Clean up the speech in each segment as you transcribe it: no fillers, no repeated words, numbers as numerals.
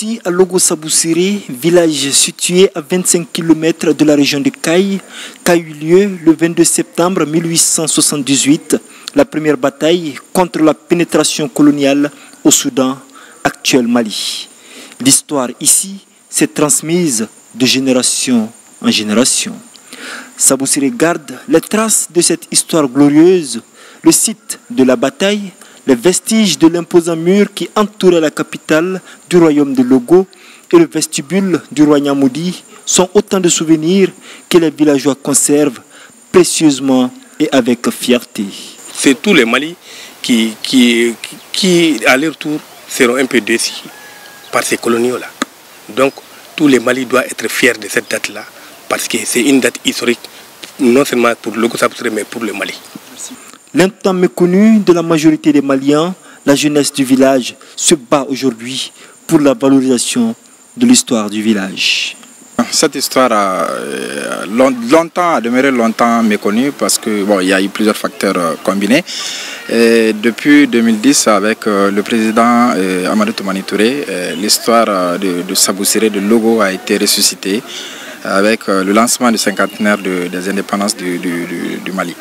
Ici, à Logo-Sabousséré, village situé à 25 km de la région de Caille, qu'a eu lieu le 22 septembre 1878, la première bataille contre la pénétration coloniale au Soudan, actuel Mali. L'histoire ici s'est transmise de génération en génération. Sabousséré garde les traces de cette histoire glorieuse, le site de la bataille, les vestiges de l'imposant mur qui entourait la capitale du royaume de Logo et le vestibule du roi Nyamoudi sont autant de souvenirs que les villageois conservent précieusement et avec fierté. C'est tous les Mali qui à leur tour, seront un peu déçus par ces coloniaux-là. Donc, tous les Mali doivent être fiers de cette date-là, parce que c'est une date historique, non seulement pour Logo-Sabousséré, mais pour le Mali. Longtemps méconnu de la majorité des Maliens, la jeunesse du village se bat aujourd'hui pour la valorisation de l'histoire du village. Cette histoire a demeuré longtemps méconnue parce que il y a eu plusieurs facteurs combinés. Et depuis 2010, avec le président Amadou Toumani Touré, l'histoire de Sabousséré, de Logo, a été ressuscitée avec le lancement du cinquantenaire des indépendances du Mali.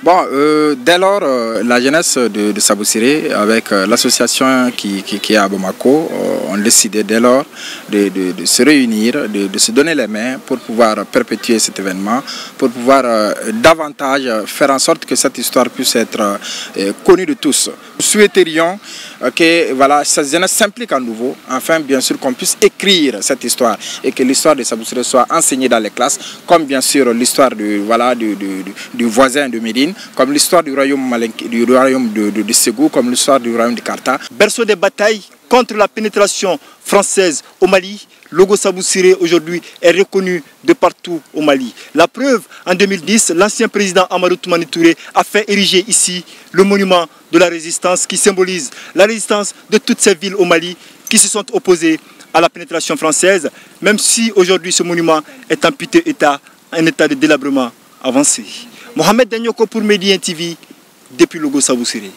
Dès lors, la jeunesse de Sabousséré, avec l'association qui est à Bamako, ont décidé dès lors de se réunir, de se donner les mains pour pouvoir perpétuer cet événement, pour pouvoir davantage faire en sorte que cette histoire puisse être connue de tous. Nous souhaiterions que cette jeunesse s'implique à nouveau, afin bien sûr qu'on puisse écrire cette histoire et que l'histoire de Sabousséré soit enseignée dans les classes, comme bien sûr l'histoire du voisin de Médine, comme l'histoire du royaume de Ségou, comme l'histoire du royaume de Karta. Berceau des batailles contre la pénétration française au Mali, Logo-Sabousséré aujourd'hui est reconnu de partout au Mali. La preuve, en 2010, l'ancien président Amadou Toumani Touré a fait ériger ici le monument de la résistance qui symbolise la résistance de toutes ces villes au Mali qui se sont opposées à la pénétration française, même si aujourd'hui ce monument est en piteux état, un état de délabrement avancé. Mohamed Danyoko pour Médien TV, depuis Logo-Sabousséré.